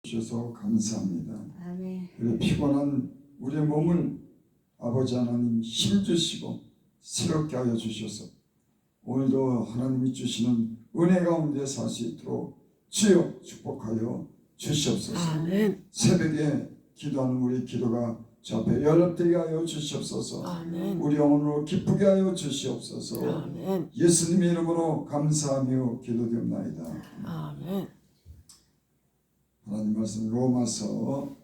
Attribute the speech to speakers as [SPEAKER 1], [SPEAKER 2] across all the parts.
[SPEAKER 1] 주셔서 감사합니다.
[SPEAKER 2] 아멘.
[SPEAKER 1] 그리고 피곤한 우리의 몸을 아버지 하나님 힘주시고 새롭게 하여 주셔서 오늘도 하나님이 주시는 은혜 가운데 살 수 있도록 주여 축복하여 주시옵소서.
[SPEAKER 2] 아멘.
[SPEAKER 1] 새벽에 기도하는 우리 기도가 주 앞에 연락되게 하여 주시옵소서.
[SPEAKER 2] 아멘.
[SPEAKER 1] 우리 영혼으로 기쁘게 하여 주시옵소서.
[SPEAKER 2] 아멘.
[SPEAKER 1] 예수님의 이름으로 감사하며 기도드립나이다.
[SPEAKER 2] 아멘.
[SPEAKER 1] 하나님 말씀 로마서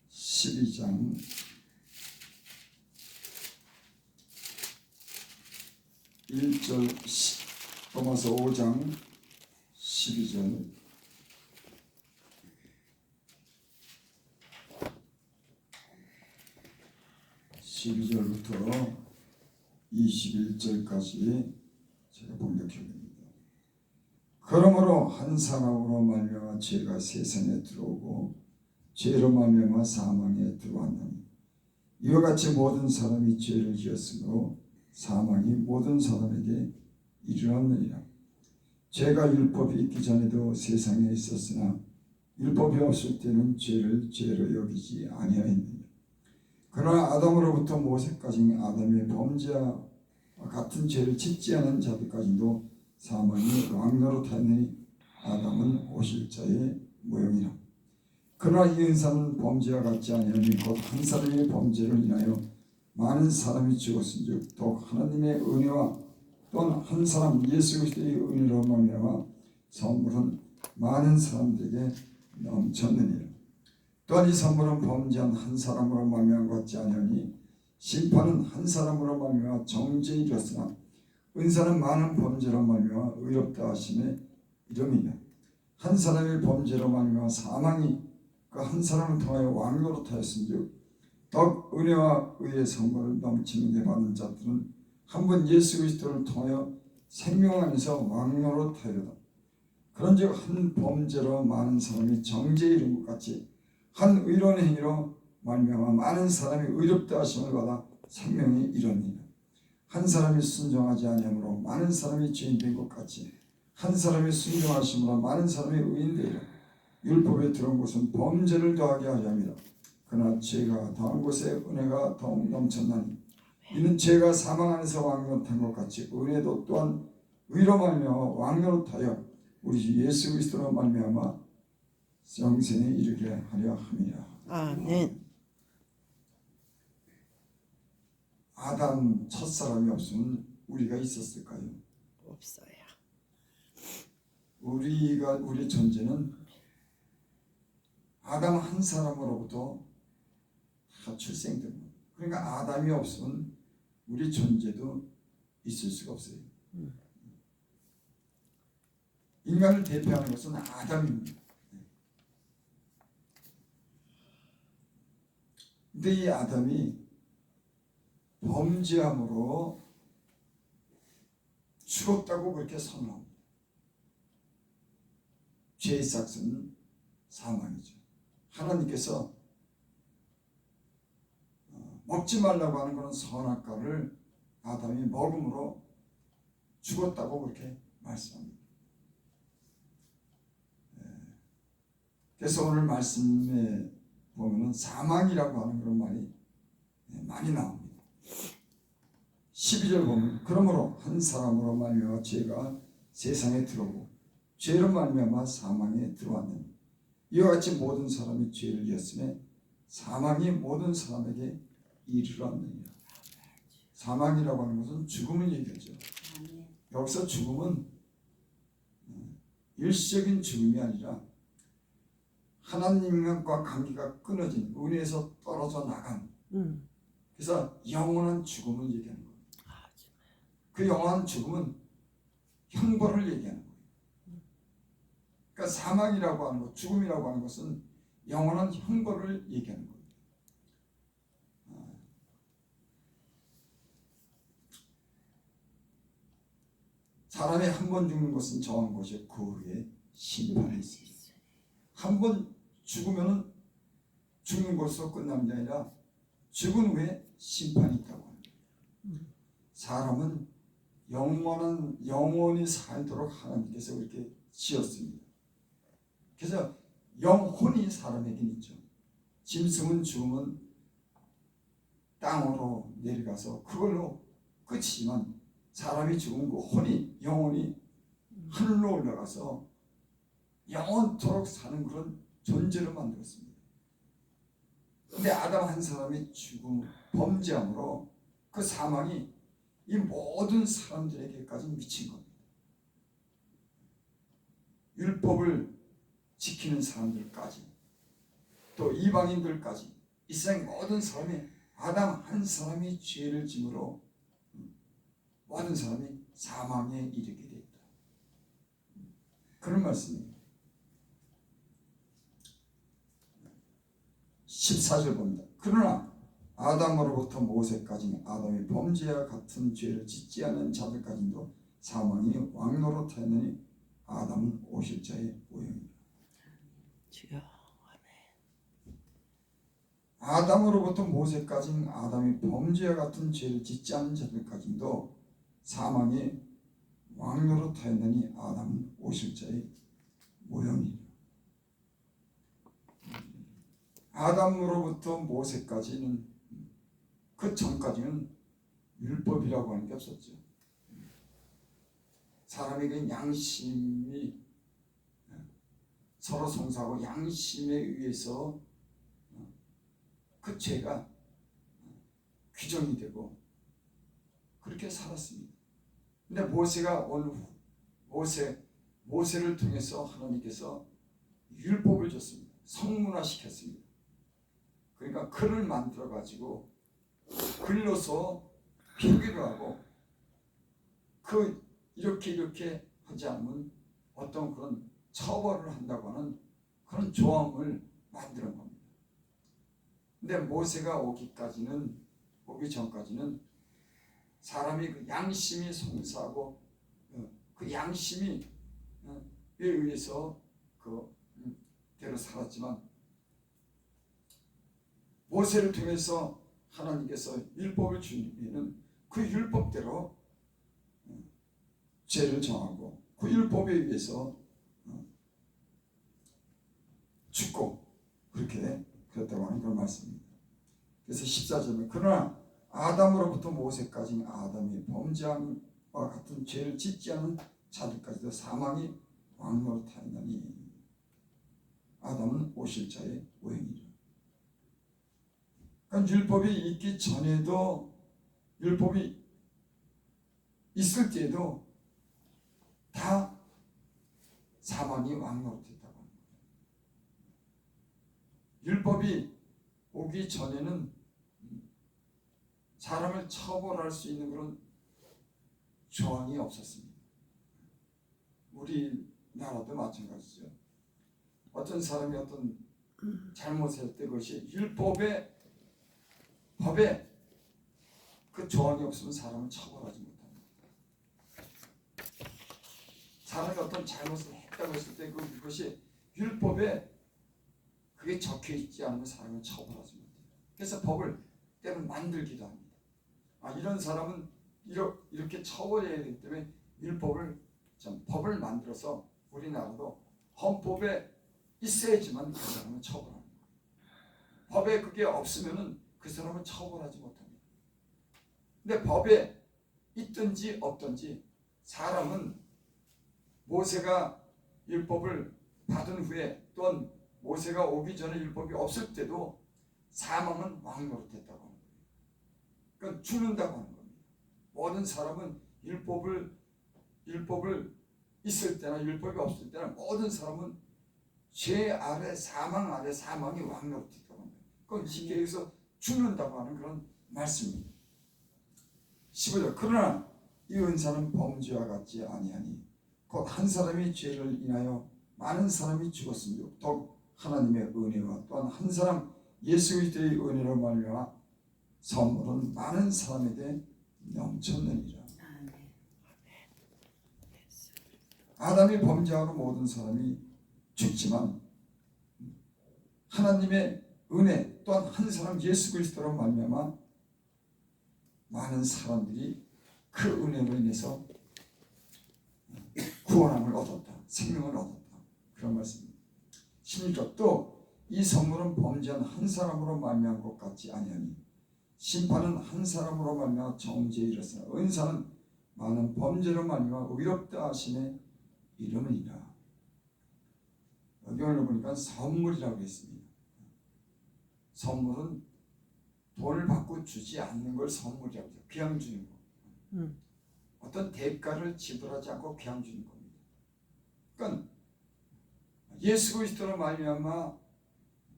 [SPEAKER 1] 12장 1절 로마서 5장 12절 12절부터 21절까지 제가 봉독해드립니다. 그러므로 한 사람으로 말미암아 죄가 세상에 들어오고 죄로 말미암아 사망에 들어왔나니 이와 같이 모든 사람이 죄를 지었으므로 사망이 모든 사람에게 이르렀느니라. 죄가 율법이 있기 전에도 세상에 있었으나 율법이 없을 때는 죄를 죄로 여기지 아니하였느니라. 그러나 아담으로부터 모세까지 아담의 범죄와 같은 죄를 짓지 않은 자들까지도 사망이 왕노릇하니 아담은 오실 자의 모형이라. 그러나 이 은사는 범죄와 같지 아니하니 곧 한 사람의 범죄를 인하여 많은 사람이 죽었은즉 또 하나님의 은혜와 또한 한 사람 예수 그리스도의 은혜로 말미암아 선물은 많은 사람들에게 넘쳤느니라. 또한 이 선물은 범죄한 한 사람으로 말미암아 같지 아니하니 심판은 한 사람으로 말미암아 정죄에 이르렀으나 은사는 많은 범죄로 말미암아 의롭다 하심의 이름이냐. 한 사람의 범죄로 말미암아 사망이 그 한 사람을 통하여 왕노릇하였은즉 더욱 은혜와 의의 선물을 넘치게 받은 자들은 한 번 예수 그리스도를 통하여 생명 안에서 왕노릇하리로다. 그런즉 한 범죄로 많은 사람이 정죄에 이른 것 같이 한 의로운 행위로 말미암아 많은 사람이 의롭다 하심을 받아 생명이 이르니라. 한 사람이 순종하지 아니하므로 많은 사람이 죄인 된 것 같이 한 사람이 순종하심으로 많은 사람이 의인 되리라. 율법에 들어온 것은 범죄를 더하게 하려 함이라. 그러나 죄가 더한 곳에 은혜가 더욱 넘쳤나니 이는 죄가 사망 안에서 왕노릇한 것 같이 은혜도 또한 의로 말미암아 왕노릇하여 우리 주 예수 그리스도로 말미암아 영생에 이르게 하려 함이라.
[SPEAKER 2] 아멘.
[SPEAKER 1] 아담 첫사람이 없으면 우리가 있었을까요?
[SPEAKER 2] 없어요.
[SPEAKER 1] 우리 존재는 아담 한 사람으로부터 다 출생됩니다. 그러니까 아담이 없으면 우리 존재도 있을 수가 없어요. 인간을 대표하는 것은 아담입니다. 근데 이 아담이 범죄함으로 죽었다고 그렇게 선언합니다. 죄의 삭은 사망이죠. 하나님께서 먹지 말라고 하는 그런 선악과를 아담이 먹음으로 죽었다고 그렇게 말씀합니다. 그래서 오늘 말씀에 보면은 사망이라고 하는 그런 말이 많이 나옵니다. 12절 보면 그러므로 한 사람으로 말미암아 죄가 세상에 들어오고 죄로 말미암아 사망에 들어왔느니 이와 같이 모든 사람이 죄를 지었음에 사망이 모든 사람에게 이르렀느니라. 사망이라고 하는 것은 죽음을 얘기하죠. 여기서 죽음은 일시적인 죽음이 아니라 하나님과 관계가 끊어진 은혜에서 떨어져 나간 그래서 영원한 죽음을 얘기하는 거예요. 그 영원한 죽음은 형벌을 얘기하는 거예요. 그러니까 사망이라고 하는 것, 죽음이라고 하는 것은 영원한 형벌을 얘기하는 거예요. 사람이 한 번 죽는 것은 정한 것이고 그 후에 심판이 있습니다. 한 번 죽으면 죽는 것으로 끝나는 게 아니라 죽은 후에 심판이 있다고 합니다. 사람은 영원히 살도록 하나님께서 그렇게 지었습니다. 그래서 영혼이 사람에겐 있죠. 짐승은 죽으면 땅으로 내려가서 그걸로 끝이지만 사람이 죽은 그 혼이 영혼이 하늘로 올라가서 영원토록 사는 그런 존재로 만들었습니다. 근데 아담 한 사람이 죽음 범죄함으로 그 사망이 이 모든 사람들에게까지 미친 겁니다. 율법을 지키는 사람들까지 또 이방인들까지 이 세상 모든 사람이 아담 한 사람이 죄를 짐으로 모든 사람이 사망에 이르게 됐다. 그런 말씀입니다. 14절 봅니다. 그러나 아담으로부터 모세까지 아담이 범죄와 같은 죄를 짓지 않은 자들까지도 사망이 왕노릇하였느니 아담은 오실 자의 모형이라.
[SPEAKER 2] 주여.
[SPEAKER 1] 아담으로부터 모세까지 아담이 범죄와 같은 죄를 짓지 않은 자들까지도 사망이 왕노릇하였느니 아담은 오실 자의 모형이라. 아담으로부터 모세까지는 그 전까지는 율법이라고 하는 게 없었죠. 사람에게 양심이 서로 성사하고 양심에 의해서 그 죄가 규정이 되고 그렇게 살았습니다. 근데 모세가 온 후 모세를 통해서 하나님께서 율법을 줬습니다. 성문화시켰습니다. 그러니까 글을 만들어 가지고 글로서 표기를 하고 이렇게 하지 않으면 어떤 그런 처벌을 한다고 하는 그런 조항을 만드는 겁니다. 근데 모세가 오기 전까지는 사람이 그 양심이 성사하고 그 양심이 의해서 대로 살았지만 모세를 통해서 하나님께서 율법을 주시면 그 율법대로 죄를 정하고 그 율법에 의해서 죽고 그렇게 그랬다고 하는 그런 말씀입니다. 그래서 14절은 그러나 아담으로부터 모세까지 아담이 범죄함과 같은 죄를 짓지 않은 자들까지도 사망이 왕노릇하였나니 아담은 오실 자의 모형이라. 그러니까 율법이 있기 전에도 율법이 있을 때에도 다 사망이 왕노릇했다고 합니다. 율법이 오기 전에는 사람을 처벌할 수 있는 그런 조항이 없었습니다. 우리나라도 마찬가지죠. 어떤 사람이 어떤 잘못을 할 때 그것이 법에 그 조항이 없으면 사람을 처벌하지 못합니다. 사람이 어떤 잘못을 했다고 했을 때 그것이 율법에 그게 적혀 있지 않으면 사람을 처벌하지 못해요. 그래서 법을 때로는 만들기도 합니다. 이런 사람은 이렇게 처벌해야 되기 때문에 법을 만들어서 우리나라도 헌법에 있어야지만 그 사람은 처벌합니다. 법에 그게 없으면은 그 사람은 처벌하지 못합니다. 근데 법에 있든지 없든지 사람은 모세가 율법을 받은 후에 또는 모세가 오기 전에 율법이 없을 때도 사망은 왕노릇했다고 하는 거예요. 그러니까 죽는다고 하는 겁니다. 모든 사람은 율법을 있을 때나 율법이 없을 때나 모든 사람은 죄 아래 사망이 왕노릇했다고 합니다. 그건 쉽게 얘기해서 죽는다고 하는 그런 말씀입니다. 15절 그러나 이 은사는 범죄와 같지 아니하니 곧 한 사람이 죄를 인하여 많은 사람이 죽었으며 더욱 하나님의 은혜와 또한 한 사람 예수 그리스도의 은혜로 말미암아 선물은 많은 사람에게 넘쳤느니라. 아담이 범죄하고 모든 사람이 죽지만 하나님의 은혜 또한 한 사람 예수 그리스도로 말미암아 많은 사람들이 그 은혜로 인해서 구원함을 얻었다. 생명을 얻었다. 그런 말씀입니다. 16절 또 이 선물은 범죄한 한 사람으로 말미암은 것 같지 아니하니 심판은 한 사람으로 말미암아 정죄에 이르렀으나 은사는 많은 범죄로 말미암아 의롭다 하심에 이름이니라. 여기 오늘 보니까 선물이라고 했습니다. 선물은 돈을 받고 주지 않는 걸 선물이라고 해요. 그냥 주는 거. 어떤 대가를 지불하지 않고 그냥 주는 겁니다. 그러니까 예수 그리스도로 말미암아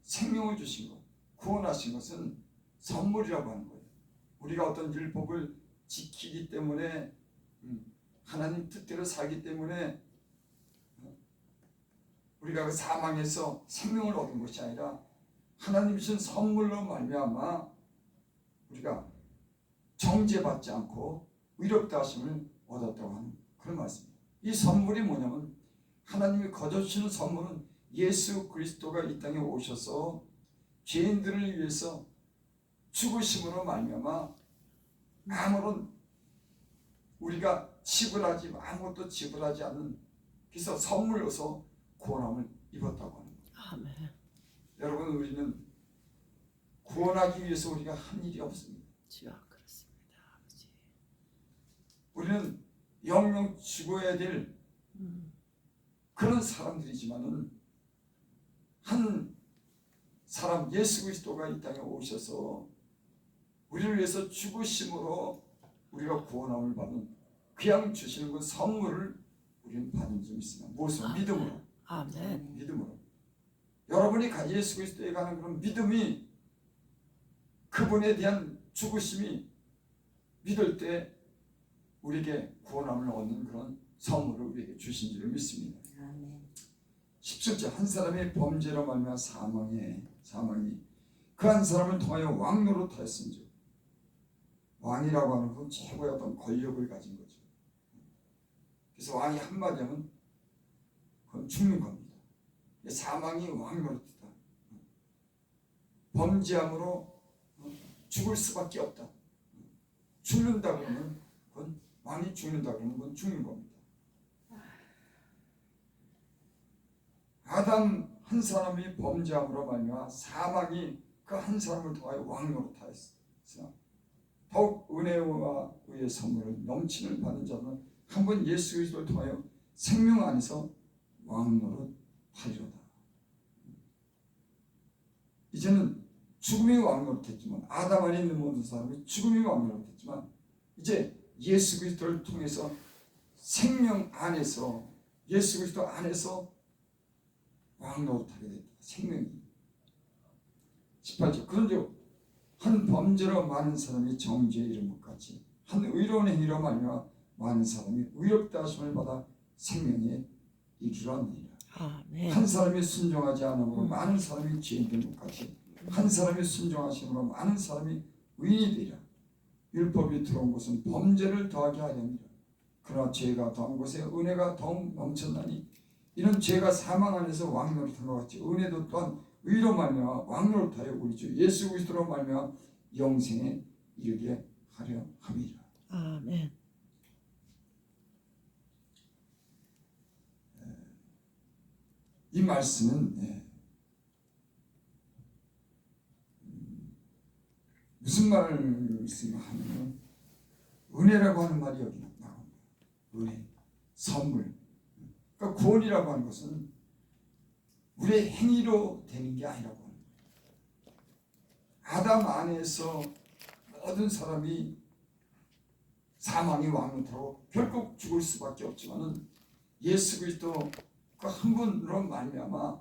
[SPEAKER 1] 생명을 주신 것, 구원하신 것은 선물이라고 하는 거예요. 우리가 어떤 율법을 지키기 때문에 하나님 뜻대로 살기 때문에 우리가 그 사망에서 생명을 얻은 것이 아니라 하나님이 주신 선물로 말미암아 우리가 정죄받지 않고 의롭다 하심을 얻었다고 하는 그런 말씀입니다. 이 선물이 뭐냐면 하나님이 거저주시는 선물은 예수 그리스도가 이 땅에 오셔서 죄인들을 위해서 죽으심으로 말미암아 아무런 우리가 지불하지 아무것도 지불하지 않는 그래서 선물로서 구원함을 입었다고 하는 거예요.
[SPEAKER 2] 아멘.
[SPEAKER 1] 여러분 우리는 구원하기 위해서 우리가 한 일이 없습니다.
[SPEAKER 2] 주여 그렇습니다. 아버지.
[SPEAKER 1] 우리는 영영 죽어야 될 그런 사람들이지만은 한 사람 예수 그리스도가 이 땅에 오셔서 우리를 위해서 죽으심으로 우리가 구원함을 받는 그냥 주시는 그 선물을 우리는 받은 줄 믿습니다. 무엇으로? 믿음으로.
[SPEAKER 2] 아멘.
[SPEAKER 1] 믿음으로. 여러분이 예수 그리스도에 관한 그런 믿음이 그분에 대한 죽으심이 믿을 때 우리에게 구원함을 얻는 그런 선물을 우리에게 주신 줄 믿습니다.
[SPEAKER 3] 아멘.
[SPEAKER 1] 17절 한 사람의 범죄로 말미암아 사망이 그 한 사람을 통하여 왕노릇하였은즉 왕이라고 하는 건 최고의 어떤 권력을 가진 거죠. 그래서 왕이 한마디 하면 그건 죽는 겁니다. 사망이 왕노릇이다. 범죄함으로 죽을 수밖에 없다. 죽는다 그러면 그건 왕이 죽는다 그러면 그건 죽는 겁니다. 아담 한 사람이 범죄함으로 말미암아 사망이 그 한 사람을 통하여 왕노릇하였으나 더욱 은혜와 의의 선물을 넘치는 받은 자는 한 번 예수 그리스도를 통하여 생명 안에서 왕노릇하리로다. 이제는 죽음이 왕노릇했지만 아담 안에 있는 모든 사람이 죽음이 왕노릇했지만 이제 예수 그리스도를 통해서 생명 안에서 예수 그리스도 안에서 왕노릇하게 됐다. 생명이 18절 그런즉 한 범죄로 많은 사람이 정죄에 이른 것 같이 한 의로운 행위로 말미암아 많은 사람이 의롭다 하심을 받아 생명에 이르렀느니라.
[SPEAKER 2] 아멘.
[SPEAKER 1] 한 사람이 순종하지 않으므로 많은 사람이 죄인 된 것 같이 한 사람이 순종하심으로 많은 사람이 의인이 되리라. 율법이 들어온 것은 범죄를 더하게 하려니라. 그러나 죄가 더한 곳에 은혜가 더욱 넘쳤나니 이는 죄가 사망 안에서 왕노릇한 것 같이 은혜도 또한 의로 말미암아 왕노릇하여 우리 주 예수 그리스도로 말미암아 영생에 이르게 하려 함이라.
[SPEAKER 2] 아멘.
[SPEAKER 1] 이 말씀은 무슨 말씀을 하면 은혜라고 하는 말이 여기 나옵니다. 은혜, 선물. 그러니까 구원이라고 하는 것은 우리의 행위로 되는 게 아니라고 하는 거예요. 아담 안에서 모든 사람이 사망이 왕노릇하고 결국 죽을 수밖에 없지만은 예수 그리스도 그 한 분으로 말미암아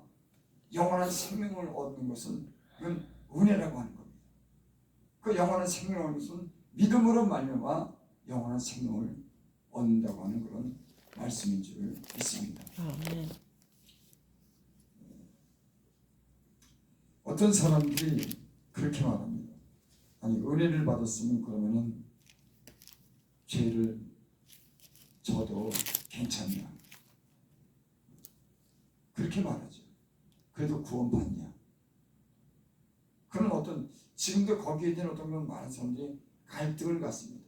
[SPEAKER 1] 영원한 생명을 얻는 것은 그건 은혜라고 하는 겁니다. 그 영원한 생명을 얻는 것은 믿음으로 말미암아 영원한 생명을 얻는다고 하는 그런 말씀인 줄 믿습니다.
[SPEAKER 2] 아멘.
[SPEAKER 1] 어떤 사람들이 그렇게 말합니다. 아니 은혜를 받았으면 그러면은 죄를 져도 괜찮냐? 그렇게 말하죠. 그래도 구원받냐? 그런 어떤 지금도 거기에 대한 어떤 그런 많은 사람들이 갈등을 갖습니다.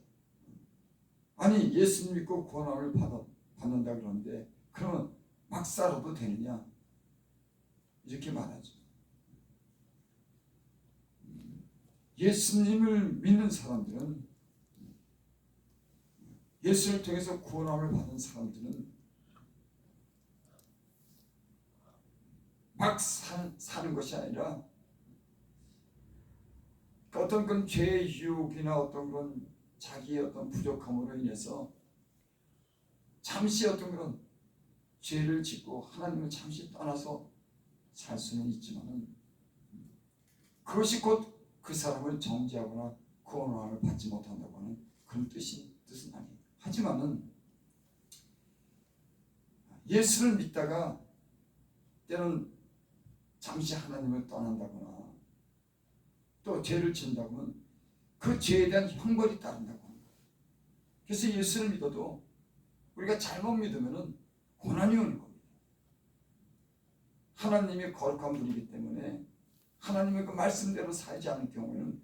[SPEAKER 1] 아니 예수 믿고 구원함을 받는다 그러는데 그러면 막 살아도 되느냐? 이렇게 말하죠. 예수님을 믿는 사람들은, 예수를 통해서 구원함을 받은 사람들은 막 사는 것이 아니라 어떤 그런 죄의 유혹이나 어떤 그런 자기의 어떤 부족함으로 인해서 잠시 어떤 그런 죄를 짓고 하나님을 잠시 떠나서 살 수는 있지만 그것이 곧 그 사람을 정죄하거나 구원함을 받지 못한다고 하는 그런 뜻은 아니에요. 하지만은 예수를 믿다가 때는 잠시 하나님을 떠난다거나 또 죄를 짓는다고 하면 그 죄에 대한 형벌이 따른다고 합니다. 그래서 예수를 믿어도 우리가 잘못 믿으면 고난이 오는 겁니다. 하나님이 거룩한 분이기 때문에 하나님의 그 말씀대로 살지 않을 경우에는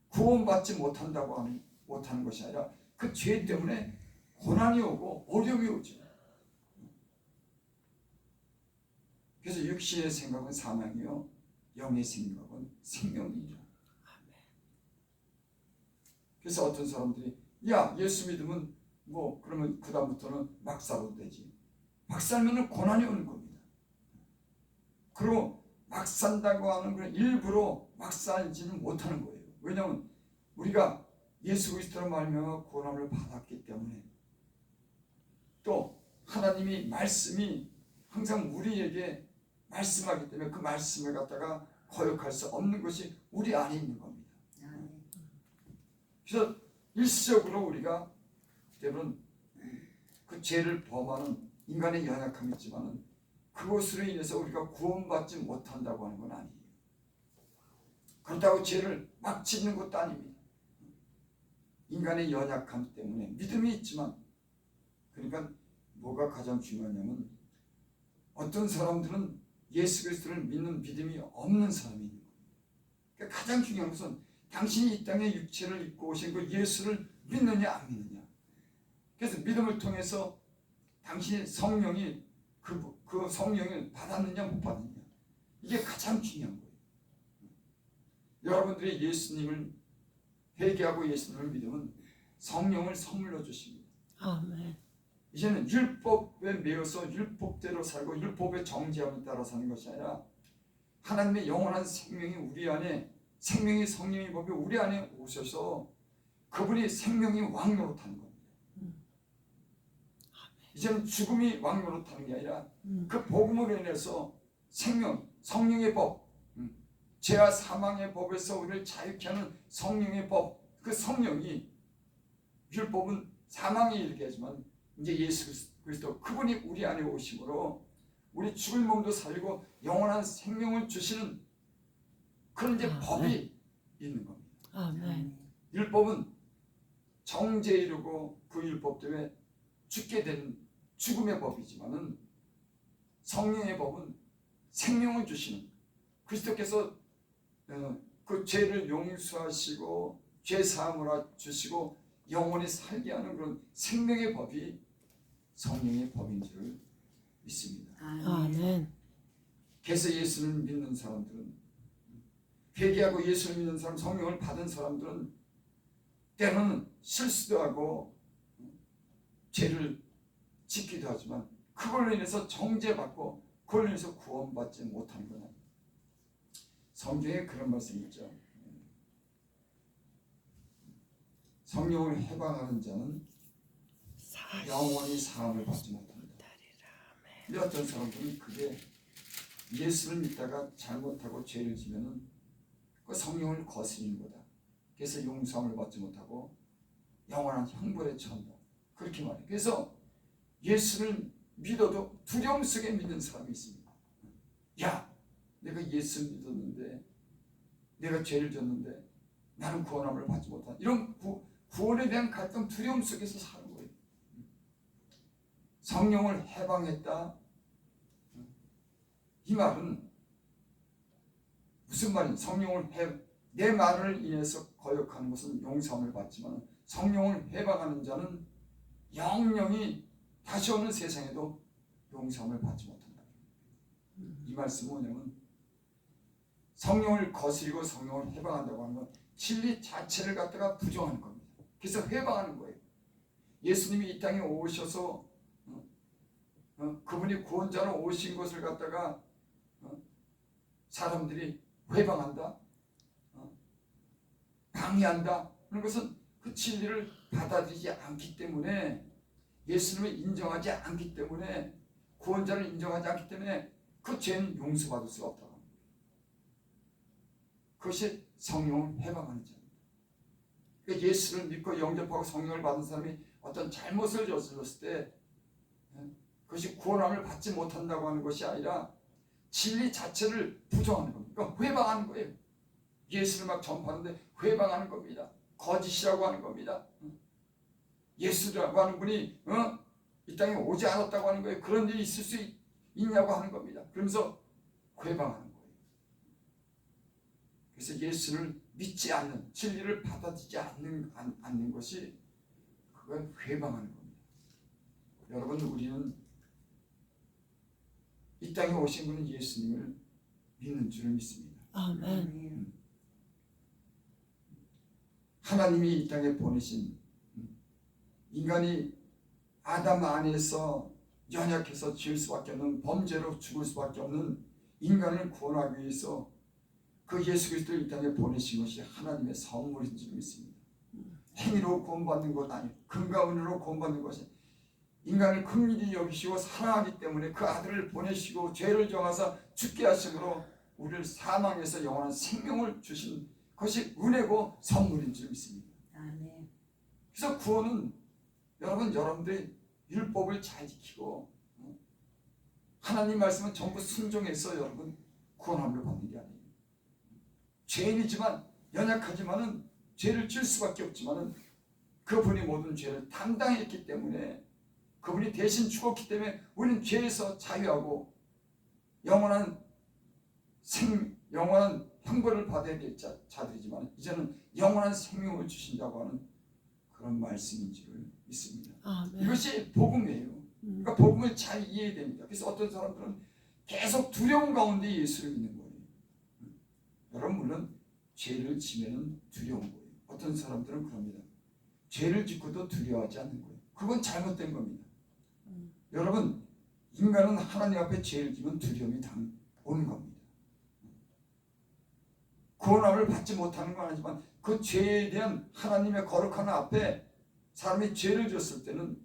[SPEAKER 1] 구원받지 못하는 것이 아니라 그 죄 때문에 고난이 오고 어려움이 오죠. 그래서 육신의 생각은 사망이요 영의 생각은 생명이니라. 그래서 어떤 사람들이 야 예수 믿으면 뭐 그러면 그 다음부터는 막 살아도 되지. 막 살면은 고난이 오는 겁니다. 그리고 막 산다고 하는 건 일부러 막 살지는 못하는 거예요. 왜냐하면 우리가 예수 그리스도로 말미암아 구원함을 받았기 때문에 또 하나님이 말씀이 항상 우리에게 말씀하기 때문에 그 말씀을 갖다가 거역할 수 없는 것이 우리 안에 있는 겁니다. 그래서 일시적으로 우리가 때로는 그 죄를 범하는 인간의 연약함이 있지만 그것으로 인해서 우리가 구원받지 못한다고 하는 건 아니에요. 그렇다고 죄를 막 짓는 것도 아닙니다. 인간의 연약함 때문에 믿음이 있지만, 그러니까 뭐가 가장 중요하냐면 어떤 사람들은 예수 그리스도를 믿는 믿음이 없는 사람이 있는 거예요. 그러니까 가장 중요한 것은 당신이 이 땅에 육체를 입고 오신 그 예수를 믿느냐 안 믿느냐. 그래서 믿음을 통해서 당신의 성령이 그 성령을 받았느냐 못 받느냐. 이게 가장 중요한 거예요. 여러분들이 예수님을 회개하고 예수님을 믿으면 성령을 선물로 주십니다.
[SPEAKER 2] 아멘.
[SPEAKER 1] 이제는 율법에 매여서 율법대로 살고 율법의 정죄함을 따라 사는 것이 아니라 하나님의 영원한 생명이 우리 안에, 생명이 성령의 법이 우리 안에 오셔서 그분이 생명이 왕노릇하는 겁니다. 이제는 죽음이 왕노릇하는 게 아니라 그 복음으로 인해서 생명, 성령의 법, 죄와 사망의 법에서 우리를 자유케 하는 성령의 법, 그 성령이, 율법은 사망에 이르게 하지만 이제 예수 그리스도 그분이 우리 안에 오심으로 우리 죽을 몸도 살리고 영원한 생명을 주시는 그런 이제 법이 있는 겁니다.
[SPEAKER 2] 아멘.
[SPEAKER 1] 율법은 정죄에 이르고 그 율법 때문에 죽게 된 죽음의 법이지만은 성령의 법은 생명을 주시는, 그리스도께서 그 죄를 용서하시고 죄 사함을 주시고 영원히 살게 하는 그런 생명의 법이 성령의 법인 줄 믿습니다.
[SPEAKER 2] 아멘.
[SPEAKER 1] 그래서 예수를 믿는 사람들은, 회개하고 예수를 믿는 사람, 성령을 받은 사람들은 때로는 실수도 하고 죄를 짓기도 하지만 그걸로 인해서 정죄받고 그걸로 인해서 구원받지 못하는 거나. 성경에 그런 말씀이 있죠. 성령을 해방하는 자는 영원히 사함을 받지 못한다. 근데 어떤 사람들은 그게 예수를 믿다가 잘못하고 죄를 지면은 그 성령을 거스리는 거다. 그래서 용서함을 받지 못하고 영원한 형벌에 처한다. 그렇게 말해요. 그래서 예수를 믿어도 두려움 속에 믿는 사람이 있습니다. 야, 내가 예수를 믿었는데, 내가 죄를 졌는데 나는 구원함을 받지 못한다. 이런 구원에 대한 갈등, 두려움 속에서 사는 거예요. 성령을 해방했다. 이 말은 무슨 말이냐? 내 말을 인해서 거역하는 것은 용서함을 받지만 성령을 해방하는 자는 영영이 다시 오는 세상에도 용서함을 받지 못한다. 이 말씀은 뭐냐면 성령을 거스리고 성령을 해방한다고 하는 건 진리 자체를 갖다가 부정하는 겁니다. 그래서 해방하는 거예요. 예수님이 이 땅에 오셔서 그분이 구원자로 오신 것을 갖다가 사람들이 회방한다, 방해한다 하는 것은 그 진리를 받아들이지 않기 때문에, 예수님을 인정하지 않기 때문에, 구원자를 인정하지 않기 때문에 그 죄는 용서받을 수가 없다고 합니다. 그것이 성령을 해방하는 자입니다. 그러니까 예수를 믿고 영접하고 성령을 받은 사람이 어떤 잘못을 저질렀을 때 그것이 구원함을 받지 못한다고 하는 것이 아니라 진리 자체를 부정하는 겁니다. 그러니까 회방하는 거예요. 예수를 막 전파하는데 회방하는 겁니다. 거짓이라고 하는 겁니다. 예수라고 하는 분이 이 땅에 오지 않았다고 하는 거예요. 그런 일이 있을 수 있냐고 하는 겁니다. 그러면서 회방하는 거예요. 그래서 예수를 믿지 않는, 진리를 받아들이지 않는 것이 그걸 회방하는 겁니다. 여러분, 우리는 이 땅에 오신 분은 예수님을 믿는 줄을 믿습니다.
[SPEAKER 2] 아멘.
[SPEAKER 1] 하나님이 이 땅에 보내신, 인간이 아담 안에서 연약해서 지을 수밖에 없는, 범죄로 죽을 수밖에 없는 인간을 구원하기 위해서 그 예수 그리스도를 이 땅에 보내신 것이 하나님의 선물인 줄 믿습니다. 행위로 구원받는 것 아니에요. 금과 은으로 구원받는 것이, 인간을 긍휼히 여기시고 사랑하기 때문에 그 아들을 보내시고 죄를 정하사 죽게 하심으로 우리를 사망에서 영원한 생명을 주신 것이 은혜고 선물인 줄 믿습니다.
[SPEAKER 3] 아멘.
[SPEAKER 1] 그래서 구원은 여러분들이 율법을 잘 지키고 하나님 말씀은 전부 순종해서 여러분 구원함을 받는 게 아니에요. 죄인이지만, 연약하지만은, 죄를 질 수밖에 없지만은 그분이 모든 죄를 담당했기 때문에, 그분이 대신 죽었기 때문에 우리는 죄에서 자유하고 영원한 형벌을 받아야 될 자들이지만 이제는 영원한 생명을 주신다고 하는 그런 말씀인 줄 믿습니다.
[SPEAKER 2] 아멘.
[SPEAKER 1] 이것이 복음이에요. 그러니까 복음을 잘 이해해야 됩니다. 그래서 어떤 사람들은 계속 두려움 가운데 예수를 믿는 거예요. 여러분, 물론 죄를 지면은 두려운 거예요. 어떤 사람들은 그럽니다. 죄를 짓고도 두려워하지 않는 거예요. 그건 잘못된 겁니다. 여러분, 인간은 하나님 앞에 죄를 지면 두려움이 오는 겁니다. 구원함을 받지 못하는 건 아니지만 그 죄에 대한 하나님의 거룩한 앞에 사람이 죄를 졌을 때는,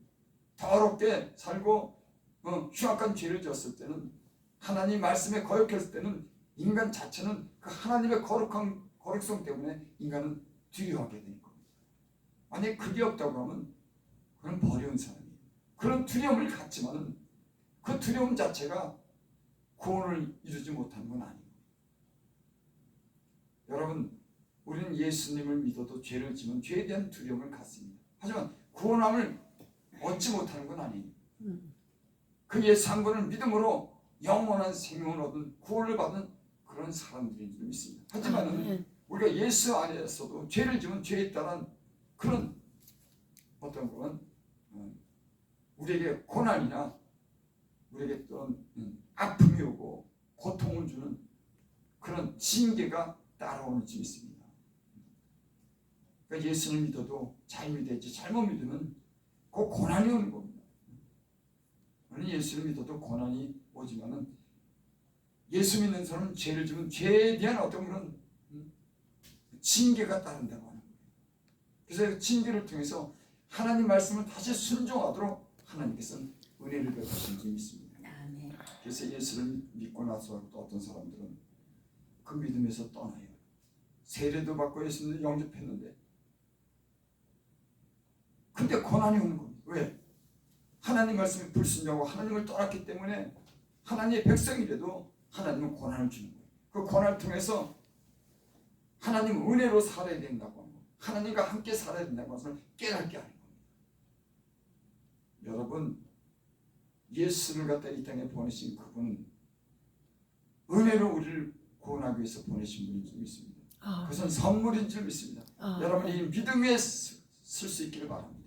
[SPEAKER 1] 더럽게 살고 흉악한 죄를 졌을 때는, 하나님 말씀에 거역했을 때는 인간 자체는 그 하나님의 거룩성 때문에 인간은 두려워하게 되는 겁니다. 만약에 그게 없다고 하면 그건 버려운 사람이에요. 그런 두려움을 갖지만은 그 두려움 자체가 구원을 이루지 못하는 건 아니에요. 여러분, 우리는 예수님을 믿어도 죄를 지면 죄에 대한 두려움을 갖습니다. 하지만 구원함을 얻지 못하는 건 아니에요. 그 예수 한 분을 믿음으로 영원한 생명을 얻은, 구원을 받은 그런 사람들인 줄 믿습니다. 하지만은 우리가 예수 안에서도 죄를 지면 죄에 따른 그런 어떤 그런 우리에게 고난이나 우리에게 또는 아픔이 오고 고통을 주는 그런 징계가 따라오는 줄 믿습니다. 그러니까 예수를 믿어도 잘 믿어야지, 잘못 믿으면 그 고난이 오는 겁니다. 우리는 예수를 믿어도 고난이 오지만은 예수 믿는 사람은 죄를 지면 죄에 대한 어떤 그런 징계가 따른다고 하는 거예요. 그래서 그 징계를 통해서 하나님 말씀을 다시 순종하도록 하나님께서는 은혜를 베푸신 줄 믿습니다.
[SPEAKER 3] 아멘.
[SPEAKER 1] 그래서 예수를 믿고 나서 또 어떤 사람들은 그 믿음에서 떠나요. 세례도 받고 예수님을 영접했는데 근데 고난이 오는 겁니다. 왜? 하나님 말씀에 불순종하고 하나님을 떠났기 때문에 하나님의 백성이라도 하나님은 고난을 주는 거예요. 그 고난을 통해서 하나님 은혜로 살아야 된다고 하는 거예요. 하나님과 함께 살아야 된다고 하는 것을 깨닫게 하는 겁니다. 여러분, 예수를 갖다 이 땅에 보내신 그분은 은혜로 우리를 구원하기 위해서 보내신 분인 줄 믿습니다. 그것은 선물인 줄 믿습니다. 여러분이 믿음에 쓸 수 있기를 바랍니다.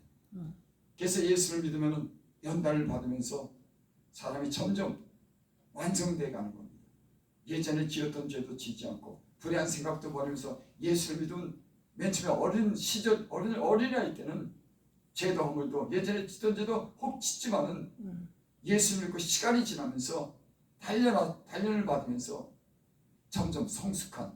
[SPEAKER 1] 그래서 예수를 믿으면 연단을 받으면서 사람이 점점 완성돼 가는 겁니다. 예전에 지었던 죄도 지지 않고 불의한 생각도 버리면서 예수를 믿은 맨 처음에 어린 시절 어린아이 때는 죄도 허물도 예전에 짓던 죄도 혹 짓지만은 예수 믿고 시간이 지나면서 단련을 받으면서 점점 성숙한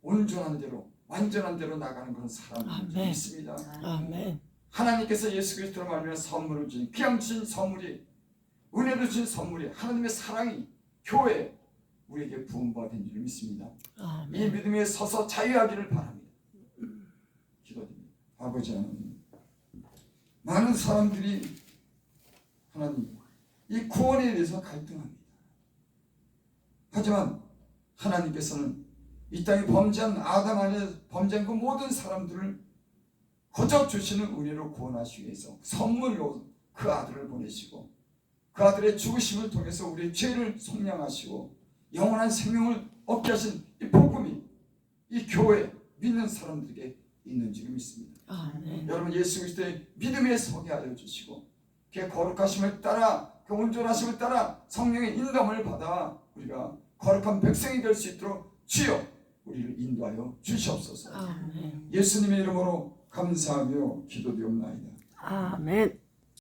[SPEAKER 1] 온전한 대로 완전한 대로 나가는 그런 사람이
[SPEAKER 2] 아멘.
[SPEAKER 1] 있습니다.
[SPEAKER 2] 아멘.
[SPEAKER 1] 하나님께서 예수 그리스도로 말미암아 선물을 주신 그냥 주신 선물이 은혜로 주신 선물이 하나님의 사랑이 교회 우리에게 부음받은 줄 믿습니다. 이
[SPEAKER 2] 아멘.
[SPEAKER 1] 믿음에 서서 자유하기를 바랍니다. 기도드립니다. 아버지 하나님, 많은 사람들이 하나님 이 구원에 대해서 갈등합니다. 하지만 하나님께서는 이 땅에 범죄한 아담 안에 범죄한 그 모든 사람들을 거저 주시는 은혜로 구원하시기 위해서 선물로 그 아들을 보내시고 그 아들의 죽으심을 통해서 우리의 죄를 속량하시고 영원한 생명을 얻게 하신 이 복음이 이 교회 믿는 사람들에게 있는 줄 믿습니다.
[SPEAKER 2] 아멘.
[SPEAKER 1] 여러분 예수 그리스도의 믿음에 서게 하여 주시고 그의 거룩하심을 따라 그 온전하심을 따라 성령의 인도함을 받아 우리가 거룩한 백성이 될 수 있도록 주여 우리를 인도하여 주시옵소서.
[SPEAKER 2] 아멘.
[SPEAKER 1] 예수님의 이름으로 감사하며 기도드리옵나이다.
[SPEAKER 2] 아멘.